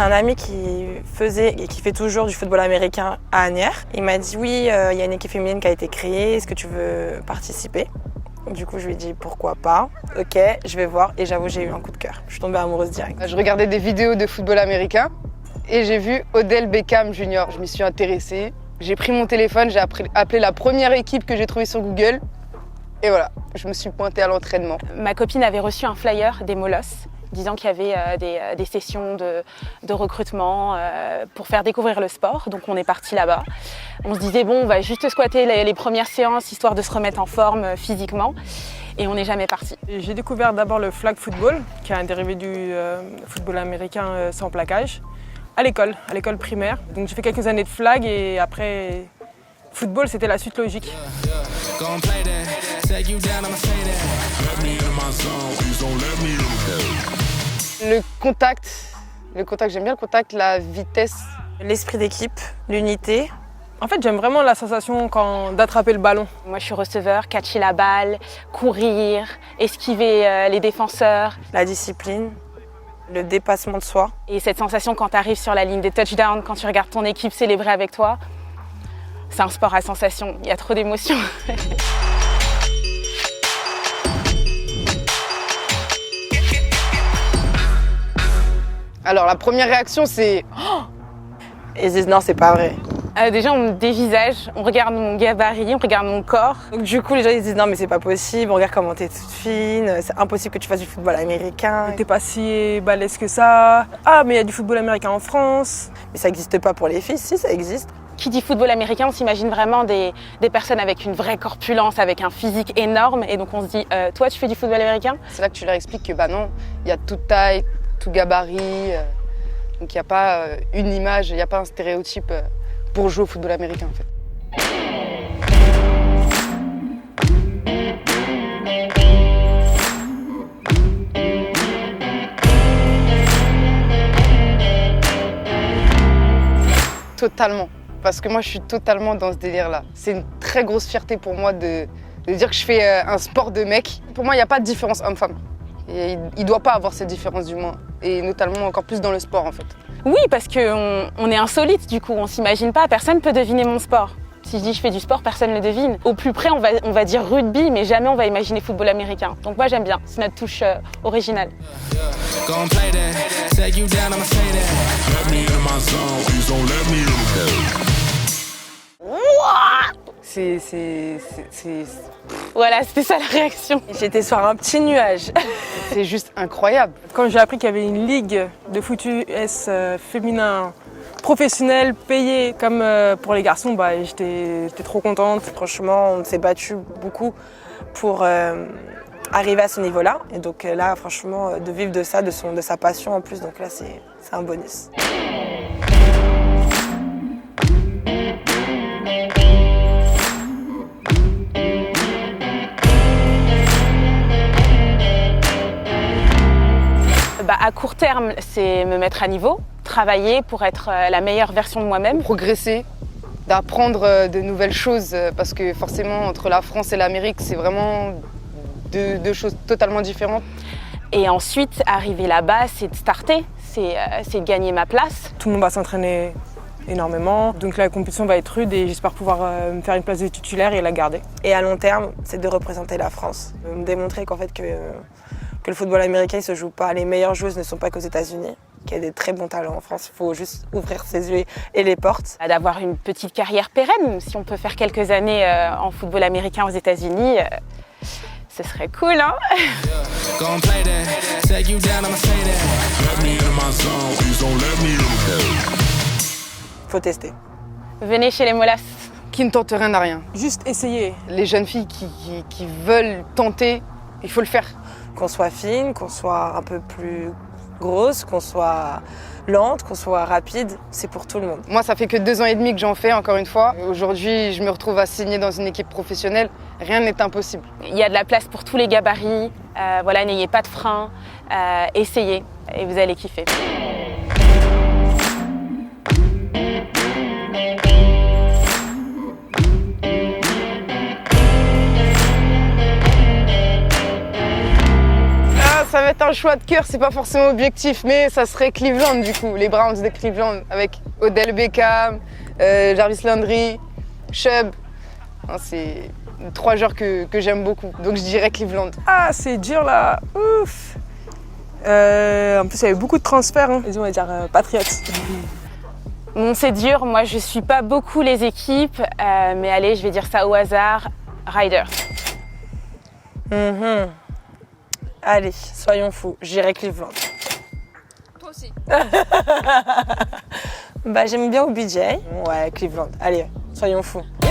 un ami qui faisait et qui fait toujours du football américain à Asnières. Il m'a dit oui, il y a une équipe féminine qui a été créée, est-ce que tu veux participer? Du coup, je lui ai dit pourquoi pas. Ok, je vais voir. Et j'avoue, j'ai eu un coup de cœur. Je suis tombée amoureuse direct. Je regardais des vidéos de football américain et j'ai vu Odell Beckham Jr. Je m'y suis intéressée. J'ai pris mon téléphone, j'ai appelé la première équipe que j'ai trouvée sur Google. Et voilà, je me suis pointée à l'entraînement. Ma copine avait reçu un flyer des Molosses disant qu'il y avait des sessions de recrutement pour faire découvrir le sport. Donc on est parti là-bas. On se disait bon, on va juste squatter les premières séances histoire de se remettre en forme physiquement. Et on n'est jamais parti. J'ai découvert d'abord le flag football, qui est un dérivé du football américain sans plaquage, à l'école primaire. Donc j'ai fait quelques années de flag et après football, c'était la suite logique. Le contact, j'aime bien le contact, la vitesse. L'esprit d'équipe, l'unité. En fait, j'aime vraiment la sensation d'attraper le ballon. Moi, je suis receveur, catcher la balle, courir, esquiver les défenseurs. La discipline, le dépassement de soi. Et cette sensation quand tu arrives sur la ligne des touchdowns, quand tu regardes ton équipe célébrer avec toi, c'est un sport à sensation. Il y a trop d'émotions. Alors la première réaction c'est Et ils disent non, c'est pas vrai. Déjà on me dévisage, on regarde mon gabarit, on regarde mon corps. Donc du coup les gens ils disent non mais c'est pas possible, regarde comment t'es toute fine, c'est impossible que tu fasses du football américain. T'es pas si balèze que ça. Ah mais il y a du football américain en France. Mais ça n'existe pas pour les filles, si ça existe. Qui dit football américain, on s'imagine vraiment des personnes avec une vraie corpulence, avec un physique énorme. Et donc on se dit, toi tu fais du football américain? C'est là que tu leur expliques que bah non, il y a toute taille, tout gabarit. Donc il n'y a pas une image, il n'y a pas un stéréotype pour jouer au football américain en fait. Totalement. Parce que moi, je suis totalement dans ce délire-là. C'est une très grosse fierté pour moi de dire que je fais un sport de mec. Pour moi, il n'y a pas de différence homme-femme. Et il ne doit pas avoir cette différence du moins. Et notamment encore plus dans le sport, en fait. Oui, parce qu'on est insolite, du coup. On ne s'imagine pas. Personne ne peut deviner mon sport. Si je dis je fais du sport, personne ne le devine. Au plus près, on va dire rugby, mais jamais on va imaginer football américain. Donc moi, j'aime bien. C'est notre touche originale. Voilà, c'était ça la réaction. J'étais sur un petit nuage. C'est juste incroyable. Quand j'ai appris qu'il y avait une ligue de foot US féminin professionnelle, payée comme pour les garçons, bah, j'étais trop contente. Franchement, on s'est battu beaucoup pour arriver à ce niveau-là. Et donc là, franchement, de vivre de ça, de sa passion en plus, donc là, c'est un bonus. À court terme, c'est me mettre à niveau, travailler pour être la meilleure version de moi-même. Progresser, d'apprendre de nouvelles choses, parce que forcément, entre la France et l'Amérique, c'est vraiment deux choses totalement différentes. Et ensuite, arriver là-bas, c'est de starter, c'est de gagner ma place. Tout le monde va s'entraîner énormément, donc la compétition va être rude et j'espère pouvoir me faire une place de titulaire et la garder. Et à long terme, c'est de représenter la France, me démontrer qu'en fait que le football américain ne se joue pas, les meilleures joueuses ne sont pas qu'aux États-Unis, qu'il y a des très bons talents en France, il faut juste ouvrir ses yeux et les portes. D'avoir une petite carrière pérenne, si on peut faire quelques années en football américain aux États-Unis, ce serait cool, hein? Faut tester. Venez chez les Molosses. Qui ne tente rien à rien. Juste essayer. Les jeunes filles qui veulent tenter, il faut le faire. Qu'on soit fine, qu'on soit un peu plus grosse, qu'on soit lente, qu'on soit rapide, c'est pour tout le monde. Moi, ça fait que 2 ans et demi que j'en fais, encore une fois. Aujourd'hui, je me retrouve à signer dans une équipe professionnelle. Rien n'est impossible. Il y a de la place pour tous les gabarits. Voilà, n'ayez pas de frein. Essayez et vous allez kiffer. ça va être un choix de cœur, c'est pas forcément objectif, mais ça serait Cleveland du coup, les Browns de Cleveland avec Odell Beckham, Jarvis Landry, Chubb. Hein, c'est 3 joueurs que j'aime beaucoup, donc je dirais Cleveland. Ah, c'est dur là. Ouf. En plus, il y avait beaucoup de transferts. Hein. Ils vont dire Patriots. Bon, c'est dur, moi je suis pas beaucoup les équipes, mais allez, je vais dire ça au hasard, Riders. Allez, soyons fous, j'irai Cleveland. Toi aussi. Bah, j'aime bien OBJ. Ouais, Cleveland. Allez, soyons fous. Oh